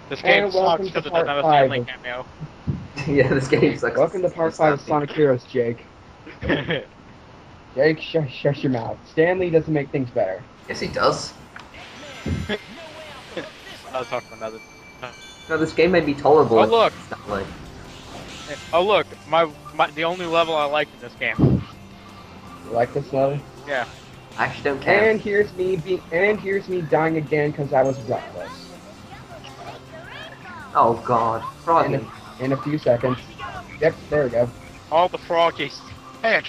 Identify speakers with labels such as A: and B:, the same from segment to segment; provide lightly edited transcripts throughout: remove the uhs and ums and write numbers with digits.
A: This game sucks because it doesn't have a family cameo.
B: Yeah, this game sucks.
C: Welcome to part 5 of Sonic Heroes, Jake. Jake, shut your mouth. Stanley doesn't make things better.
B: Yes, he does.
A: I'll talk about another.
B: No, this game may be tolerable.
A: Oh look!
B: Like...
A: Oh look! The only level I like in this game.
C: You like this level?
A: Yeah.
B: I actually don't care.
C: And here's me dying again because I was reckless.
B: Oh god, Froggy.
C: In a few seconds. Yep, there we go.
A: All the froggies. Hey,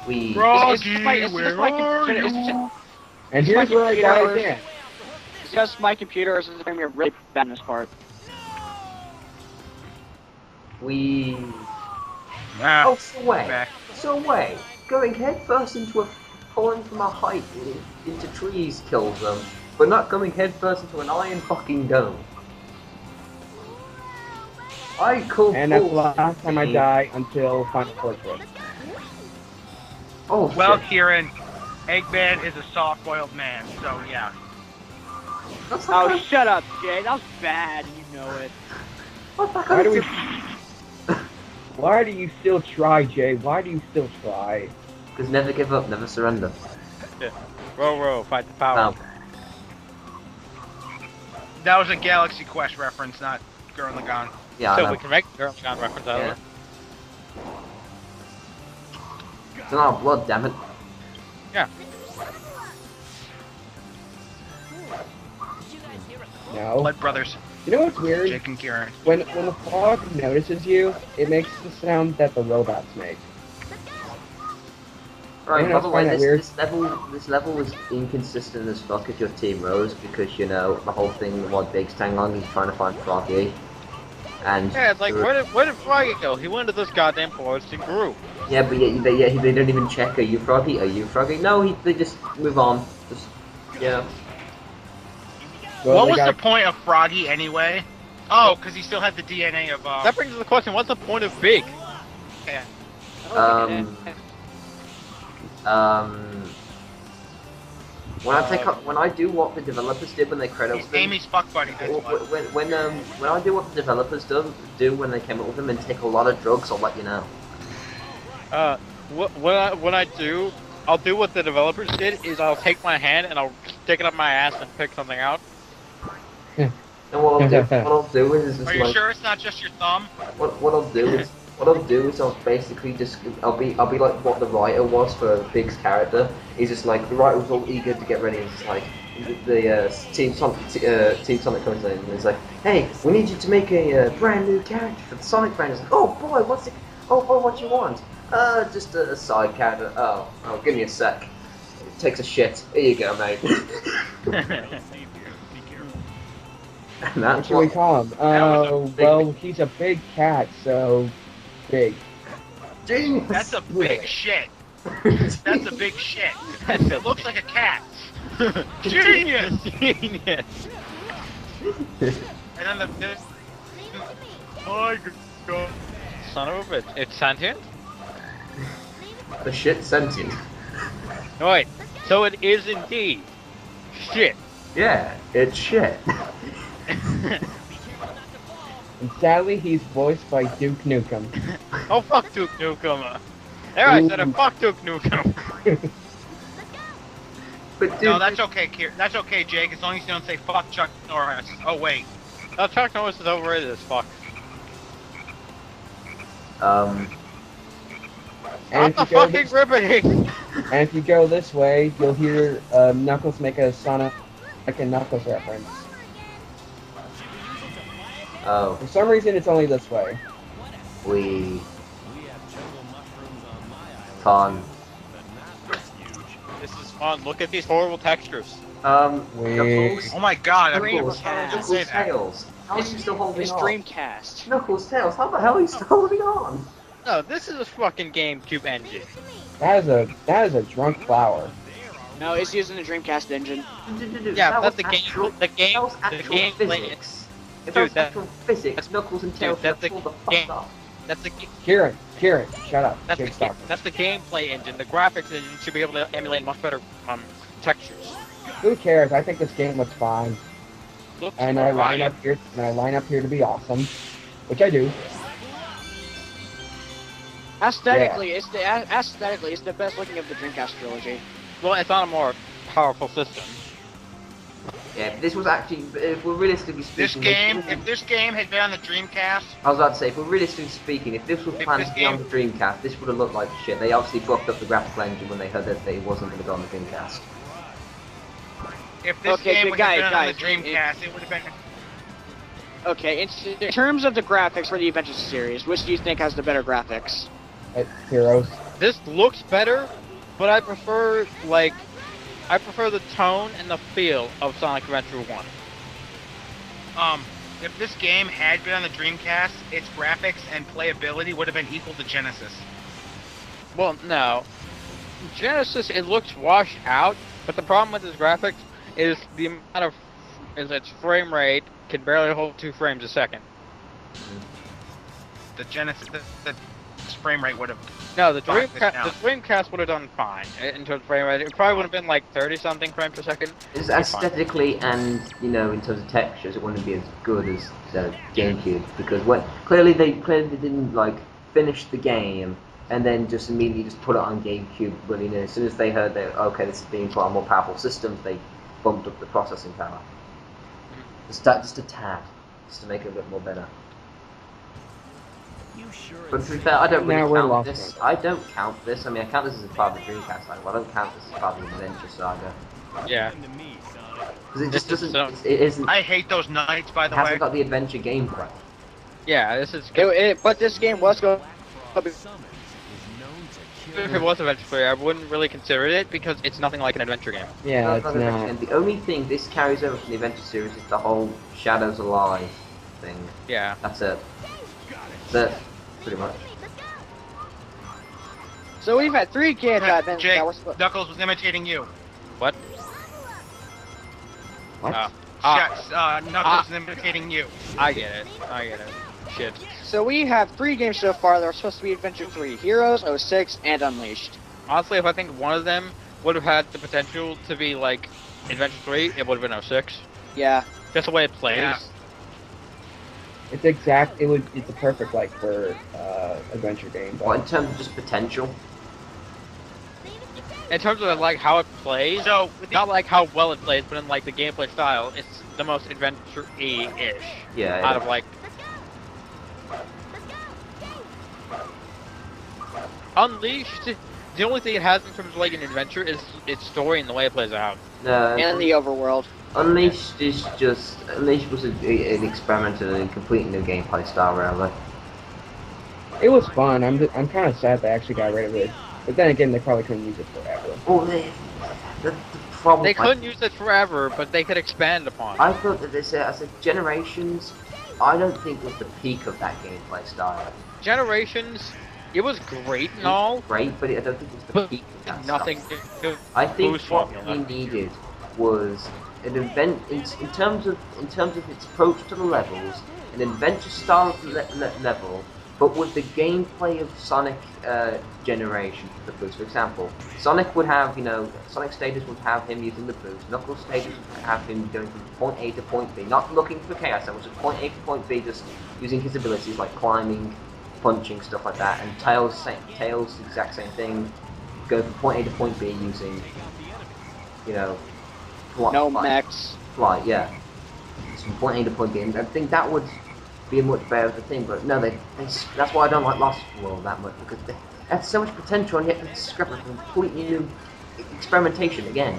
B: We.
A: Froggy, where are you?
C: And here's where I die again.
D: It's just my computer is going to be really bad in this part.
B: We.
A: Nah.
B: Oh, so wait. Going headfirst into falling from a height into trees kills them, but not going headfirst into an iron fucking dome.
C: And that's the last time I die until Final Fortress.
B: Oh,
E: well,
B: shit.
E: Kieran, Eggman is a soft-boiled man, so yeah.
B: That's like
D: Oh, shut up, Jay. That was bad. You know it.
C: Why do you still try, Jay? Why do you still try?
B: Because never give up, never surrender.
A: Row, fight the power.
E: That was a Galaxy Quest reference, not Gurren Lagann.
B: Yeah,
A: So
B: I know.
A: we can make Girl Gone reference out of it.
B: It's not blood, damn it.
A: Yeah.
C: No.
E: Blood Brothers,
C: You know what's weird?
E: Jake and Kieran.
C: When the fog notices you, it makes the sound that the robots make.
B: Right,
C: Yeah,
B: by
C: I
B: the way,
C: find that
B: this level is inconsistent as fuck if your team Rose, because, you know, the whole thing what Big's tang along, he's trying to find Froggy. And
A: Yeah, it's like, where did Froggy go? He went to this goddamn forest and grew.
B: yeah, but they don't even check, are you Froggy? Are you Froggy? No, they just move on. Just, yeah.
C: Well,
E: What
C: they
E: was
C: got-
E: the point of Froggy anyway? Oh, because he still had the DNA of,
A: That brings us to the question, what's the point of Big?
E: yeah.
B: When I do what the developers did when they credit
E: He's
B: them,
E: Amy's fuck buddy, that's what.
B: when I do what the developers do when they came up with them and take a lot of drugs, I'll let you know.
A: When I do, I'll do what the developers did, is I'll take my hand and I'll stick it up my ass and pick something out.
B: And what I'll do is just
E: Are you
B: like,
E: sure it's not just your thumb?
B: what I'll do is I'll basically just I'll be like what the writer was for Big's character. He's just like the writer was all eager to get ready. And it's like the Team Sonic comes in and he's like, hey, we need you to make a brand new character for the Sonic brand. He's like, oh boy, what do you want? Just a side character. Oh, give me a sec. It takes a shit. Here you go, mate. And
C: What
B: that's
C: should we call him? Well, he's a big cat, so big.
B: Genius.
E: That's a big shit. That's a big shit. It looks like a cat. Genius!
A: Genius!
E: And then the oh my god.
A: Son of a bitch. It's sentient?
B: The shit sentient.
A: No, wait. So it is indeed shit.
B: Yeah, it's shit.
C: And sadly, he's voiced by Duke Nukem.
A: Oh, fuck Duke Nukem. There, I said it. Fuck Duke Nukem.
B: But dude,
E: No, that's okay, Kier. That's okay, Jake, as long as you don't say fuck Chuck Norris. Oh wait.
A: No, Chuck Norris is overrated as fuck.
C: And
A: I'm
C: if
A: the
C: you go
A: fucking
C: this,
A: riveting!
C: and if you go this way, you'll hear Knuckles make a Sonic and Knuckles reference.
B: oh,
C: For some reason, it's only this way.
B: we con.
A: This is fun. Look at these horrible textures.
B: Knuckles,
E: Oh my god, I mean,
B: Knuckles,
D: Dreamcast.
B: Knuckles, Tails. How are you still holding
D: It's
B: on?
D: Dreamcast.
B: Knuckles, Tails, how the hell are you still holding on?
A: No, this is a fucking GameCube engine.
C: That is a drunk flower.
D: No, it's using the Dreamcast engine.
A: Yeah,
B: That
A: that's
B: was
A: the game.
B: actual-
A: The game.
B: That was
A: The
B: actual
A: game.
B: physics. If
A: Dude,
B: that was
A: that-
B: actual physics, Knuckles and Tails
A: that's
B: would
A: the
B: pull the fuck
A: game.
B: up.
A: That's the.
C: Kieran, shut up.
A: That's the,
C: Jake, stop.
A: that's the gameplay engine. The graphics engine should be able to emulate much better textures.
C: Who cares? I think this game looks fine.
A: looks
C: and I line
A: fine.
C: up here to be awesome, which I do.
D: Aesthetically, it's the best looking of the Dreamcast trilogy.
A: Well, it's on a more powerful system.
B: Yeah, if this was actually, if we're realistically
E: This
B: speaking...
E: game, if this game had been on the Dreamcast,
B: I was about to say, if we're realistically speaking, if this was
E: If
B: planned
E: this
B: to be on the
E: game-
B: Dreamcast, this would have looked like shit. They obviously buffed up the graphical engine when they heard that it wasn't going to go on the Dreamcast.
E: if this
D: Okay,
E: game
D: but
E: would have been on
D: guys,
E: the Dreamcast, it would have been.
D: Okay, in terms of the graphics for the Adventure series, which do you think has the better graphics?
C: Heroes.
A: This looks better, but I prefer the tone and the feel of Sonic Adventure 1.
E: If this game had been on the Dreamcast, its graphics and playability would have been equal to Genesis.
A: Well, no. Genesis, it looks washed out, but the problem with this graphics is the amount of its frame rate can barely hold 2 frames a second.
E: The Genesis, the frame rate would have.
A: No, the
E: Fuck this
A: Dreamcast,
E: down.
A: the Dreamcast would have done fine in terms of frame rate. It probably would have been like 30-something frames per second.
B: It's
A: Fine.
B: aesthetically and, you know, in terms of textures, it wouldn't be as good as the GameCube, because clearly they didn't, like, finish the game and then just immediately just put it on GameCube. But, you know, as soon as they heard that, okay, this is being put on more powerful systems, they bumped up the processing power. Just a tad, just to make it a bit more better. But to be fair, I don't
C: Now
B: really
C: we're
B: count
C: lost
B: this.
C: now.
B: I don't count this. I mean, I count this as part of the Dreamcast saga, but I don't count this as part of the Adventure Saga.
A: Yeah.
B: Because it just
A: This is
B: doesn't, it isn't,
E: I hate those knights, by
B: it
E: the way.
B: hasn't got the adventure gameplay.
A: Yeah, this is...
D: But this game was going to be...
A: If it was Adventure 3, I wouldn't really consider it because it's nothing like an adventure game.
C: Yeah, it's
B: Not an adventure
C: not.
B: game. The only thing this carries over from the Adventure series is the whole Shadows Alive thing.
A: Yeah.
B: That's it. That's it, pretty much.
D: So we've had 3 games that have been...
E: Jake,
D: that were supposed-
E: Knuckles was imitating you.
A: What?
C: What?
E: Knuckles was imitating you.
A: I get it. Shit.
D: So we have 3 games so far that are supposed to be Adventure 3. Heroes, 06, and Unleashed.
A: Honestly, if I think one of them would have had the potential to be like Adventure 3, it would have been 06.
D: Yeah.
A: Just the way it plays.
E: Yeah.
C: It's a perfect, like, for, adventure game.
B: Well, in terms of just potential,
A: In terms of like how it plays,
E: So, with the-
A: not like how well it plays, but in like the gameplay style, it's the most adventure-y-ish
B: yeah.
A: out of like. Unleashed, the only thing it has in terms of like an adventure is its story and the way it plays out.
D: And the overworld.
B: Unleashed is just Unleashed was an experiment in a completely new gameplay style, really.
C: It was fun. I'm kind of sad they actually got rid of it. But then again, they probably couldn't use it forever.
B: Well, the problem.
A: They couldn't use it forever, but they could expand upon it.
B: I thought that this, as a Generations, I don't think was the peak of that gameplay style.
A: Generations, it was great and all,
B: Great, but I don't think it was the
A: but
B: peak of that
A: nothing.
B: stuff. I think
A: boost
B: what
A: formula.
B: we needed was an event in terms of its approach to the levels, an adventure style level, but with the gameplay of Sonic Generation, the boost. For example, Sonic would have, Sonic stages would have him using the boost. Knuckles stages would have him going from point A to point B, not looking for chaos, so just point A to point B, just using his abilities like climbing, punching, stuff like that. And Tails, exact same thing, go from point A to point B using,
D: No mechs.
B: Flight, yeah. It's from point A to point B, and I think that would be a much better thing, but no, that's why I don't like Lost World that much, because they had so much potential and yet they scrap a completely new experimentation again.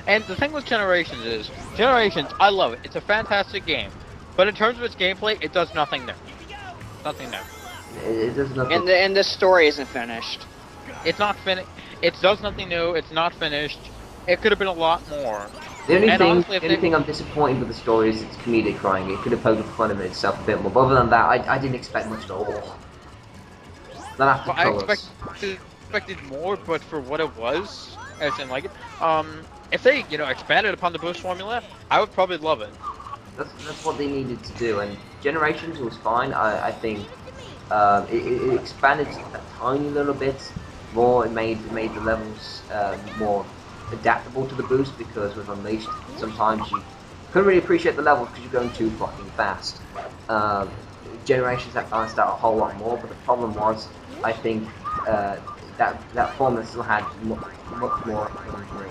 A: And the thing with Generations is, I love it. It's a fantastic game, but in terms of its gameplay, it does nothing new. Nothing new.
B: It does nothing.
D: And the story isn't finished.
A: It's not finished. It does nothing new. It's not finished. It could have been a lot more.
B: The only
A: And honestly, if
B: thing I'm disappointed with the story is its comedic writing. It could have poked fun of itself a bit more, but other than that, I didn't expect much at all. Then after
A: Well, I
B: colours.
A: expected more, but for what it was, I didn't like it. If they, expanded upon the boost formula, I would probably love it.
B: That's what they needed to do, and Generations was fine. I think it expanded a tiny little bit more. It made the levels more adaptable to the boost, because with Unleashed, sometimes Couldn't really appreciate the levels because you're going too fucking fast. Generations that balanced out a whole lot more, but the problem was, I think, that formula still had much more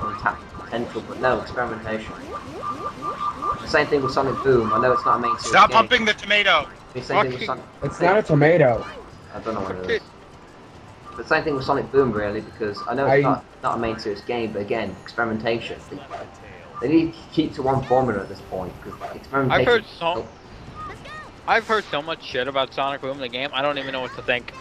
B: untapped potential, but no experimentation. The same thing with Sonic Boom. I know it's not a main series
E: Stop
B: game.
E: pumping the tomato.
B: The same thing with Sonic.
C: It's not a tomato.
B: I don't know what it is. The same thing with Sonic Boom, really, because I know it's not a main series game, but again, experimentation. They need to keep to one formula at this point, because experimentation...
A: I've heard so much shit about Sonic Boom, the game, I don't even know what to think.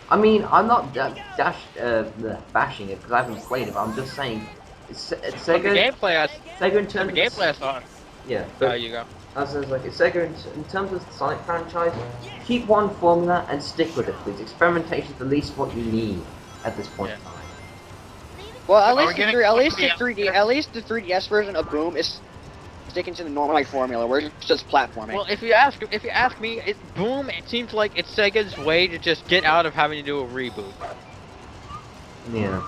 B: I mean, I'm not bashing it, because I haven't played it, but I'm just saying... Sega...
A: But the gameplay,
B: Sega in terms
A: the gameplay I saw.
B: Yeah.
A: There you go.
B: As like Sega in terms of the Sonic franchise, keep one formula and stick with it, please. Experimentation is the least what you need at this point in time.
D: Well, at least the 3DS version of Boom is sticking to the normal formula, where it's just platforming.
A: Well, if you ask me, Boom, it seems like it's Sega's way to just get out of having to do a reboot.
B: Yeah.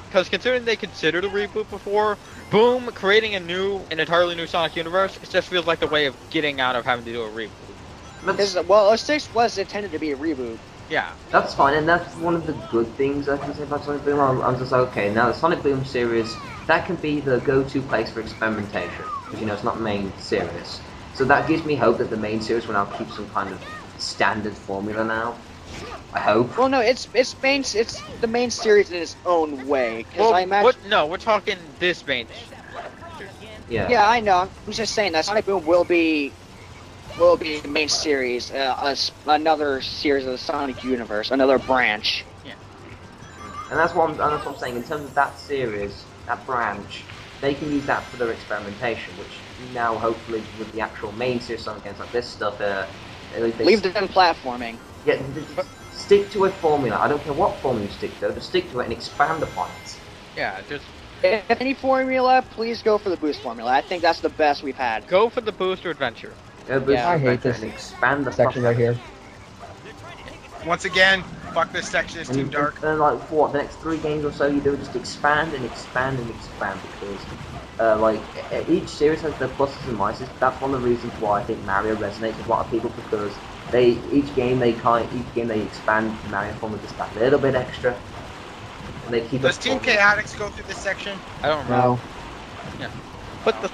A: Because considering they considered a reboot before, Boom, creating an entirely new Sonic universe, it just feels like the way of getting out of having to do a reboot.
D: Well, 06 was intended to be a reboot.
A: Yeah.
B: That's fine, and that's one of the good things I can say about Sonic Boom. I'm just like, okay, now the Sonic Boom series, that can be the go-to place for experimentation, because, you know, it's not main series. So that gives me hope that the main series will now keep some kind of standard formula now. I hope.
D: Well, no, it's the main series in its own way.
A: Well,
D: I imagine...
A: no, we're talking this main.
B: Yeah.
D: Yeah, I know. I'm just saying that Sonic Boom will be the main series, another series of the Sonic universe, another branch.
A: Yeah.
B: And that's what I'm saying. In terms of that series, that branch, they can use that for their experimentation, which now hopefully with the actual main series Sonic games like this stuff,
D: leave them platforming.
B: Yeah, stick to a formula. I don't care what formula you stick to, just stick to it and expand upon it.
A: Yeah, just...
D: If any formula, please go for the boost formula. I think that's the best we've had.
A: Go for the booster adventure.
B: Yeah,
C: I hate this
B: and expand the
C: section right here.
E: Once again, fuck this section, it's too dark.
B: And like, for what, the next 3 games or so you do, just expand and expand and expand, because, like, each series has their pluses and minuses. That's one of the reasons why I think Mario resonates with a lot of people, because each game they expand the Mario formula just that little bit extra. And they keep
E: Does Team Chaotix go through this section?
A: I don't remember.
C: No.
A: Yeah. But the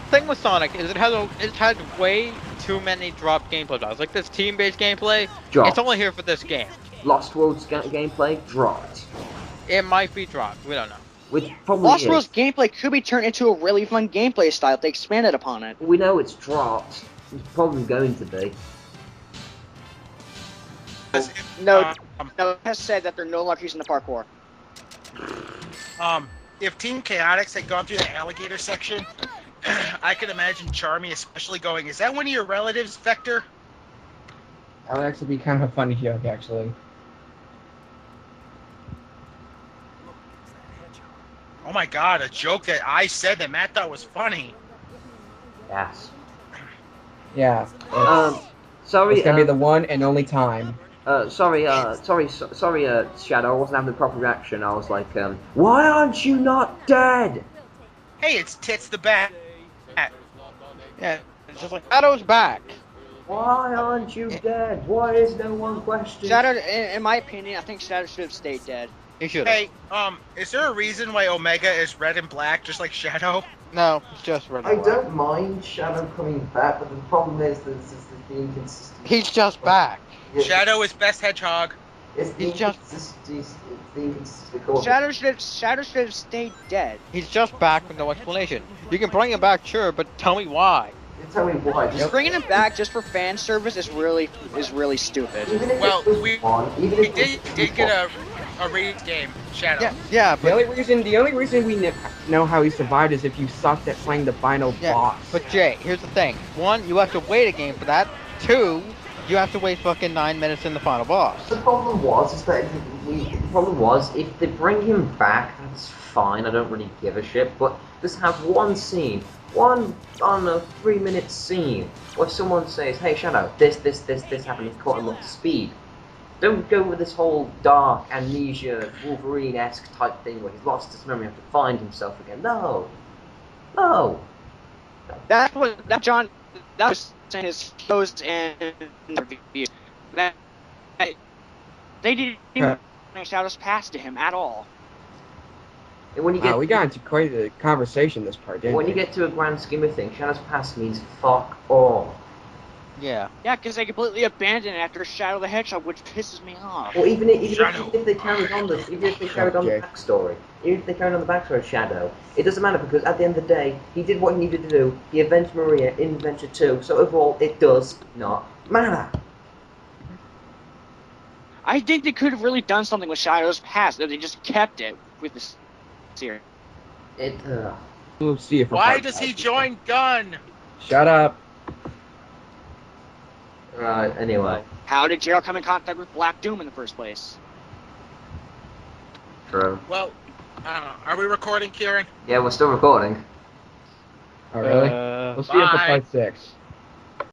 A: thing with Sonic is it has way too many dropped gameplay blocks. Like this team-based gameplay, it's only here for this game.
B: Lost World's gameplay dropped.
A: It might be dropped. We don't know.
B: Which probably
D: Lost World's gameplay could be turned into a really fun gameplay style if they expanded upon it.
B: We know it's dropped. It's probably going to be.
D: No, it has said that they're no longer using the parkour.
E: If Team Chaotix had gone through the alligator section, I could imagine Charmy especially going, is that one of your relatives, Vector?
C: That would actually be kind of a funny joke, actually.
E: Oh my god, a joke that I said that Matt thought was funny.
B: Yes.
C: Yeah.
B: Sorry.
C: It's gonna be the one and only time.
B: Sorry, Shadow, I wasn't having the proper reaction. I was like, why aren't you not dead?
E: Hey, it's Tits the Bat.
A: Yeah, it's just like Shadow's back.
B: Why aren't you dead? Why is no one questioning?
D: Shadow, in my opinion, I think Shadow should have stayed dead.
A: He should.
E: Hey, is there a reason why Omega is red and black, just like Shadow?
A: No, it's just red.
B: I don't mind Shadow coming back, but the problem is that it's just the inconsistency.
A: He's just back.
B: Yeah,
E: Shadow is best hedgehog.
B: It's the inconsistency.
D: Shadow should have stayed dead.
A: He's just back with no explanation. You can bring him back, sure, but tell me why.
B: Tell me why.
D: Just bringing him back just for fan service is really stupid.
E: Well, we did get a raid game, Shadow.
A: Yeah,
C: The
A: but
C: only reason we know how he survived is if you sucked at playing the final boss.
A: But Jay, here's the thing. 1, you have to wait a game for that. 2, you have to wait fucking 9 minutes in the final boss.
B: The problem was if they bring him back, that's fine. I don't really give a shit. But just have one scene, one on a 3-minute scene where someone says, "Hey Shadow, this happened." He's caught him up to speed. Don't go with this whole dark amnesia Wolverine-esque type thing where he's lost his memory and have to find himself again. No.
D: That was in his shows and reviews. That they didn't even bring Shadows Pass to him at all.
B: And when you
C: Wow,
B: get
C: we got into quite a conversation this part, didn't
B: when
C: we?
B: you get to a grand scheme of things, Shadow's Pass means fuck all.
A: Yeah.
D: Yeah, because they completely abandoned it after Shadow the Hedgehog, which pisses me off.
B: Or even
E: Shadow.
B: if they carried on the
C: Shut up, Jay.
B: backstory, even if they carried on the backstory of Shadow, it doesn't matter because at the end of the day, he did what he needed to do. He avenged Maria in Adventure 2, so overall, it does not matter.
D: I think they could have really done something with Shadow's Pass if they just kept it with the series.
B: It.
C: We'll see it for
E: Why
C: part
E: does
C: 5,
E: he
C: people.
E: join Gun?
C: Shut up.
B: Right. Anyway.
D: How did Gerald come in contact with Black Doom in the first place?
B: True.
E: Well, I don't know. Are we recording, Kieran?
B: Yeah, we're still recording.
C: Oh, really? We'll see it for
E: Bye.
C: part 6.